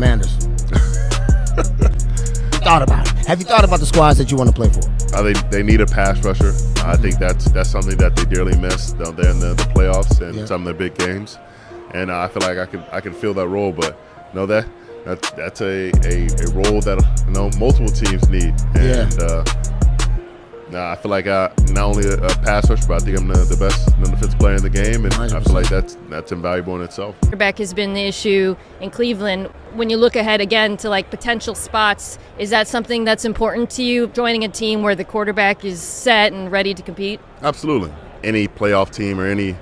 Commanders. Thought about it. Have you thought about the squads that you want to play for? They need a pass rusher. I think that's something that they dearly miss down there in the playoffs and some of the big games. And I feel like I can fill that role, but that's a role that multiple teams need. And I feel like not only a pass rusher, but I think I'm the best defensive player in the game, and 100%. I feel like that's invaluable in itself. Quarterback has been the issue in Cleveland. When you look ahead again to like potential spots, is that something that's important to you, joining a team where the quarterback is set and ready to compete? Absolutely. Any playoff team or any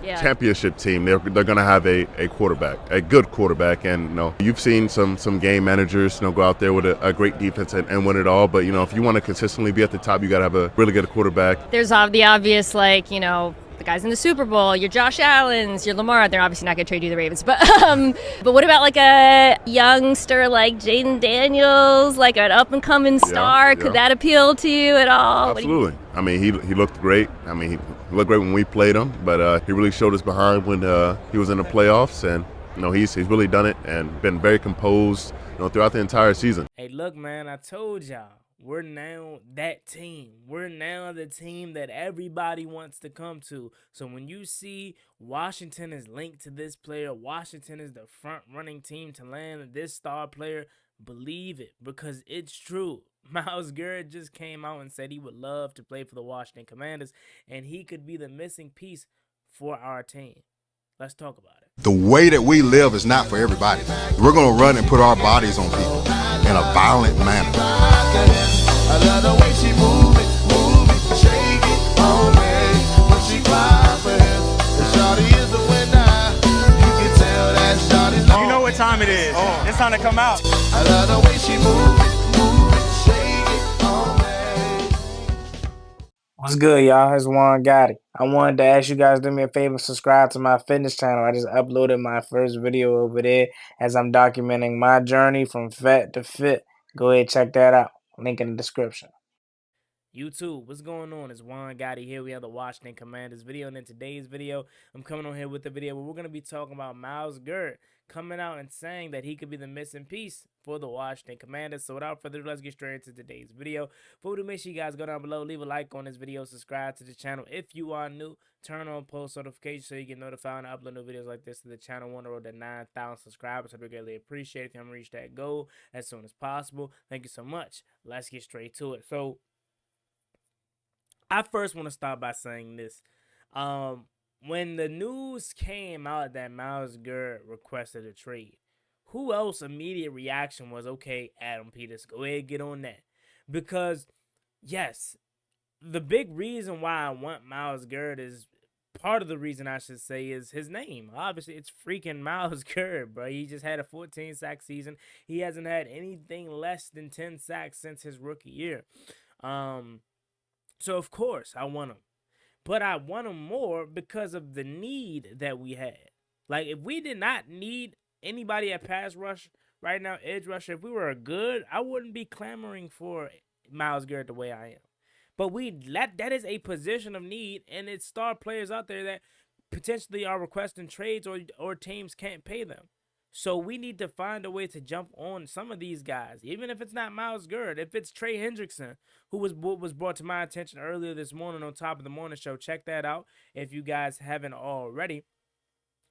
championship team, they're going to have a quarterback, a good quarterback. And you've seen some game managers go out there with a great defense and win it all. But if you want to consistently be at the top, you got to have a really good quarterback. There's the obvious, the guys in the Super Bowl, your Josh Allens, your Lamar. They're obviously not going to trade you the Ravens, but what about like a youngster like Jaden Daniels, like an up and coming star? Could that appeal to you at all? Absolutely. I mean, he looked great. I mean, he looked great when we played him, but he really showed us behind when he was in the playoffs, and he's really done it and been very composed throughout the entire season. Hey, look, man, I told y'all. We're now that team. We're now the team that everybody wants to come to. So when you see Washington is linked to this player, Washington is the front-running team to land this star player, believe it, because it's true. Myles Garrett just came out and said he would love to play for the Washington Commanders, and he could be the missing piece for our team. Let's talk about it. The way that we live is not for everybody. We're going to run and put our bodies on people in a violent manner. I love the way she move it, shake it on me. When she cry for him, the shawty is the winner. You can tell that shawty's long. You know what time it is. It's time to come out. I love the way she move it, shake it on me. What's good, y'all? It's Juangottibusiness. I wanted to ask you guys to do me a favor, subscribe to my fitness channel. I just uploaded my first video over there as I'm documenting my journey from vet to fit. Go ahead, check that out. Link in the description. YouTube, what's going on? It's Juangottibusiness here. We have the Washington Commanders video, and in today's video, I'm coming on here with the video where we're going to be talking about Myles Garrett coming out and saying that he could be the missing piece for the Washington Commanders. So without further ado, let's get straight into today's video. Before we do, make sure you guys go down below, leave a like on this video, subscribe to the channel. If you are new, turn on post notifications so you get notified when I upload new videos like this to the channel. On the road to 9,000 subscribers. I'd be greatly appreciate if you can reach that goal as soon as possible. Thank you so much. Let's get straight to it. So I first want to start by saying this. When the news came out that Myles Garrett requested a trade, who else immediate reaction was, okay, Adam Peters, go ahead, get on that. Because, yes, the big reason why I want Myles Garrett is, part of the reason I should say, is his name. Obviously, it's freaking Myles Garrett, bro. He just had a 14-sack season. He hasn't had anything less than 10 sacks since his rookie year. So, of course, I want him. But I want him more because of the need that we had. Like, if we did not need anybody at pass rush right now, edge rusher, if we were good, I wouldn't be clamoring for Myles Garrett the way I am. But that is a position of need, and it's star players out there that potentially are requesting trades or teams can't pay them. So we need to find a way to jump on some of these guys, even if it's not Myles Garrett. If it's Trey Hendrickson, who was brought to my attention earlier this morning on Top of the Morning Show. Check that out if you guys haven't already.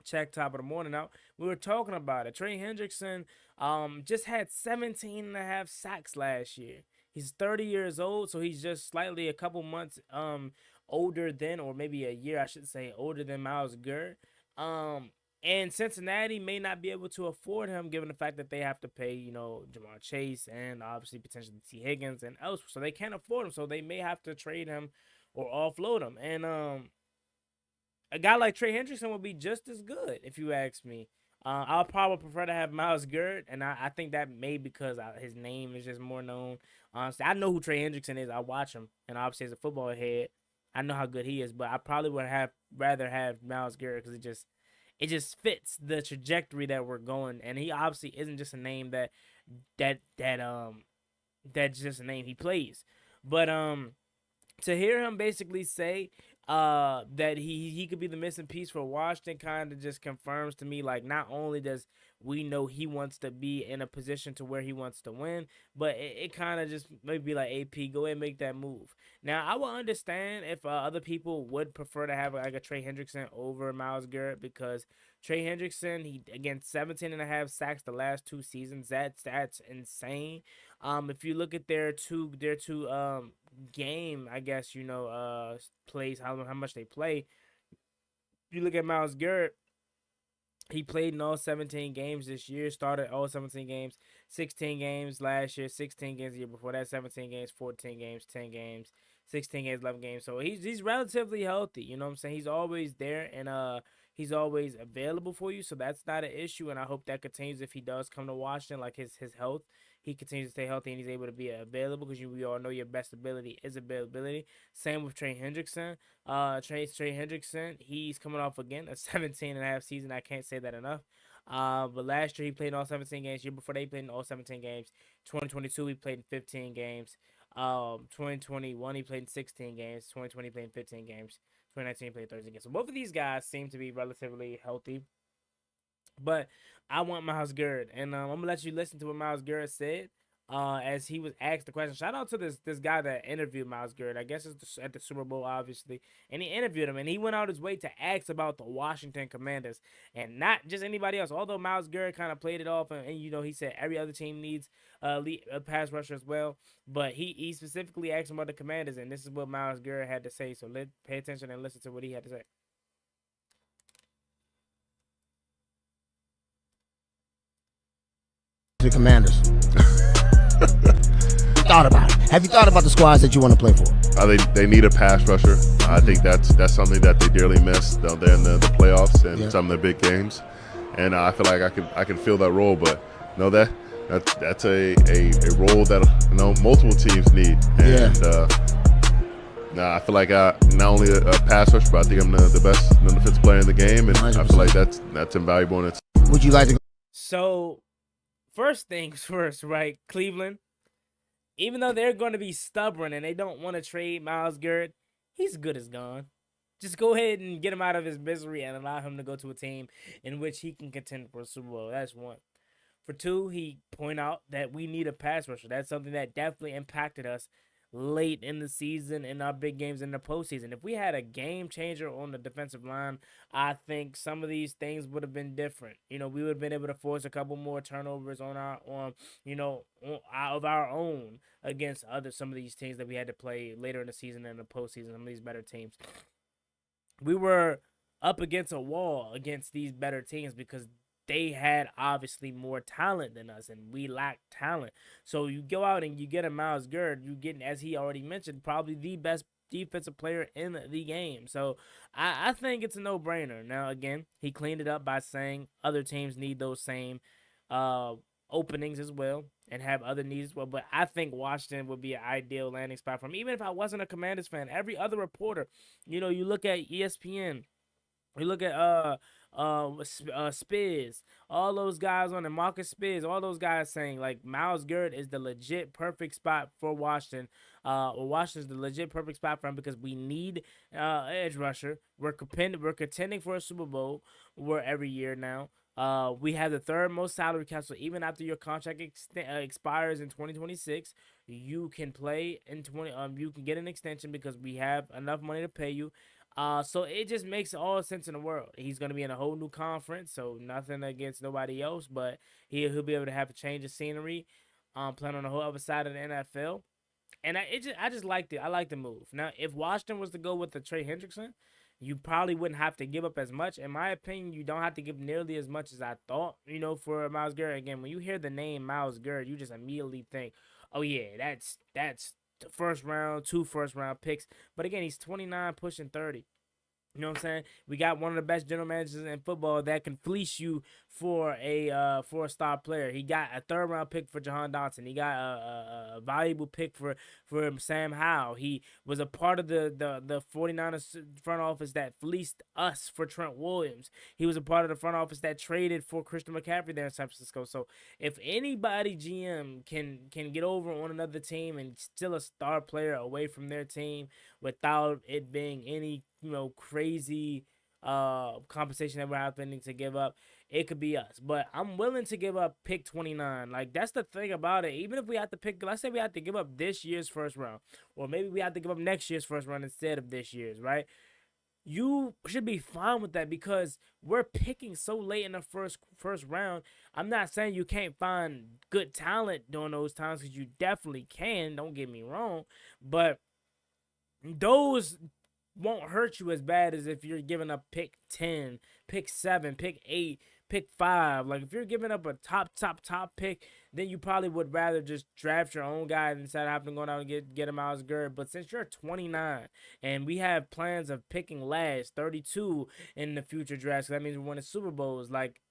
Check Top of the Morning out. We were talking about it. Trey Hendrickson just had 17.5 sacks last year. He's 30 years old, so he's just slightly a couple months older than, or maybe a year, I should say, older than Myles Garrett. And Cincinnati may not be able to afford him given the fact that they have to pay, Jamar Chase and obviously potentially T. Higgins and else. So they can't afford him. So they may have to trade him or offload him. And a guy like Trey Hendrickson would be just as good, if you ask me. I'll probably prefer to have Myles Garrett, and I think that may because his name is just more known. Honestly, I know who Trey Hendrickson is. I watch him, and obviously as a football head, I know how good he is. But I probably would rather have Myles Garrett because it just fits the trajectory that we're going, and he obviously isn't just a name that's just a name he plays. But to hear him basically say that he could be the missing piece for Washington kind of just confirms to me, like, not only does we know he wants to be in a position to where he wants to win, but it kind of just maybe like, AP, go ahead and make that move. Now, I will understand if other people would prefer to have like a Trey Hendrickson over Myles Garrett, because Trey Hendrickson, he, again, 17.5 sacks the last 2 seasons. That's insane. If you look at their two game, I guess, plays, how much they play. If you look at Myles Garrett, he played in all 17 games this year, started all 17 games, 16 games last year, 16 games the year before that, 17 games, 14 games, 10 games, 16 games, 11 games. So he's relatively healthy, you know what I'm saying? He's always there, and he's always available for you, so that's not an issue, and I hope that continues if he does come to Washington, like his health. He continues to stay healthy and he's able to be available, because we all know your best ability is availability. Same with Trey Hendrickson. Trey Hendrickson, he's coming off again a 17.5 season. I can't say that enough. But last year he played in all 17 games. Year before, they played in all 17 games. 2022 he played in 15 games. 2021 he played in 16 games. 2020 he played in 15 games. 2019 he played 13 games. So both of these guys seem to be relatively healthy. But I want Myles Garrett, and I'm gonna let you listen to what Myles Garrett said as he was asked the question. Shout out to this guy that interviewed Myles Garrett. I guess it's at the Super Bowl, obviously, and he interviewed him, and he went out his way to ask about the Washington Commanders and not just anybody else. Although Myles Garrett kind of played it off, and he said every other team needs a pass rusher as well, but he specifically asked him about the Commanders, and this is what Myles Garrett had to say. So let's pay attention and listen to what he had to say. The Commanders. Have you thought about the squads that you want to play for? They need a pass rusher. I think that's something that they dearly miss. They're in the playoffs and some of the big games, and I feel like I can fill that role. But that's a role that multiple teams need. And I feel like not only a pass rusher, but I think I'm the best defensive player in the game, and 100%. I feel like that's invaluable. And would you like to? So, first things first, right? Cleveland, even though they're going to be stubborn and they don't want to trade Myles Garrett, he's good as gone. Just go ahead and get him out of his misery and allow him to go to a team in which he can contend for a Super Bowl. That's one. For two, he point out that we need a pass rusher. That's something that definitely impacted us late in the season in our big games in the postseason. If we had a game changer on the defensive line, I think some of these things would have been different. We would have been able to force a couple more turnovers of our own against some of these teams that we had to play later in the season and the postseason, some of these better teams. We were up against a wall against these better teams because they had obviously more talent than us, and we lacked talent. So you go out and you get a Myles Garrett, you get, as he already mentioned, probably the best defensive player in the game. So I think it's a no-brainer. Now, again, he cleaned it up by saying other teams need those same openings as well and have other needs as well. But I think Washington would be an ideal landing spot for him. Even if I wasn't a Commanders fan, every other reporter, you look at ESPN, you look at Spiz, all those guys on the Marcus Spiz, all those guys saying like Myles Garrett is the legit perfect spot for Washington. Washington's the legit perfect spot for him because we need edge rusher. We're contending for a Super Bowl. We're every year now. We have the third most salary cap, so even after your contract expires in 2026, you can play in you can get an extension because we have enough money to pay you. So it just makes all sense in the world. He's going to be in a whole new conference, so nothing against nobody else, but he'll be able to have a change of scenery, playing on the whole other side of the NFL. And I just liked it. I like the move. Now, if Washington was to go with the Trey Hendrickson, you probably wouldn't have to give up as much. In my opinion, you don't have to give nearly as much as I thought, for Myles Garrett. Again, when you hear the name Myles Garrett, you just immediately think, oh, yeah, that's the first round, 2 first-round picks. But again, he's 29, pushing 30. You know what I'm saying? We got one of the best general managers in football that can fleece you for a star player. He got a 3rd-round pick for Jahan Dotson. He got a valuable pick for Sam Howell. He was a part of the 49ers front office that fleeced us for Trent Williams. He was a part of the front office that traded for Christian McCaffrey there in San Francisco. So if anybody GM can get over on another team and still a star player away from their team without it being any crazy compensation that we're happening to give up, it could be us. But I'm willing to give up pick 29. Like, that's the thing about it. Even if we have to pick, let's say we have to give up this year's first round, or maybe we have to give up next year's first round instead of this year's, right? You should be fine with that because we're picking so late in the first round. I'm not saying you can't find good talent during those times, because you definitely can. Don't get me wrong, but those won't hurt you as bad as if you're giving up pick 10, pick 7, pick 8, pick 5. Like, if you're giving up a top pick, then you probably would rather just draft your own guy instead of having to go out and get a Myles Garrett. But since you're 29 and we have plans of picking last 32 in the future drafts, that means we're winning Super Bowls. Like,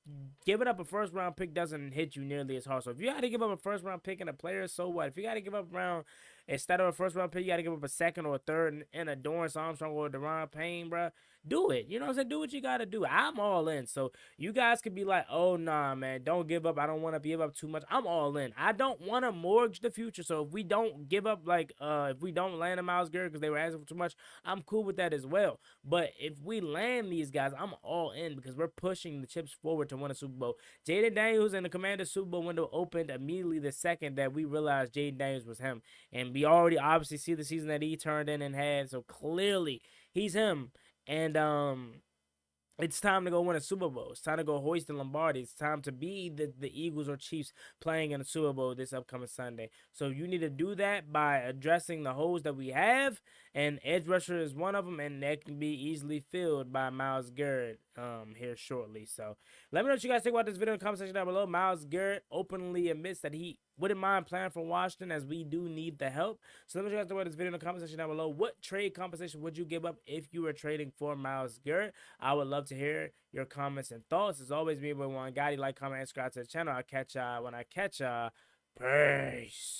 giving up a first round pick doesn't hit you nearly as hard. So if you had to give up a first round pick and a player, so what? If you got to give up around, instead of a first round pick, you got to give up a second or a third and a Dorrance Armstrong or a Deron Payne, bro. Do it. You know what I'm saying? Do what you got to do. I'm all in. So you guys could be like, oh, nah, man, don't give up. I don't want to give up too much. I'm all in. I don't want to mortgage the future. So if we don't give up, like, if we don't land a Myles Garrett because they were asking for too much, I'm cool with that as well. But if we land these guys, I'm all in because we're pushing the chips forward to win a Super Bowl. Jaden Daniels and the Commanders Super Bowl window opened immediately the second that we realized Jaden Daniels was him. And we already obviously see the season that he turned in and had. So clearly he's him. And it's time to go win a Super Bowl. It's time to go hoist the Lombardi. It's time to be the Eagles or Chiefs playing in a Super Bowl this upcoming Sunday. So you need to do that by addressing the holes that we have, and edge rusher is one of them, and that can be easily filled by Myles Garrett here shortly. So let me know what you guys think about this video in the comment section down below. Myles Garrett openly admits that he wouldn't mind playing for Washington, as we do need the help. So let me know what you guys think about this video in the comment section down below. What trade compensation would you give up if you were trading for Myles Garrett? I would love to hear your comments and thoughts. As always, me, one guy. Like, comment, and subscribe to the channel. I'll catch y'all when I catch y'all. Peace.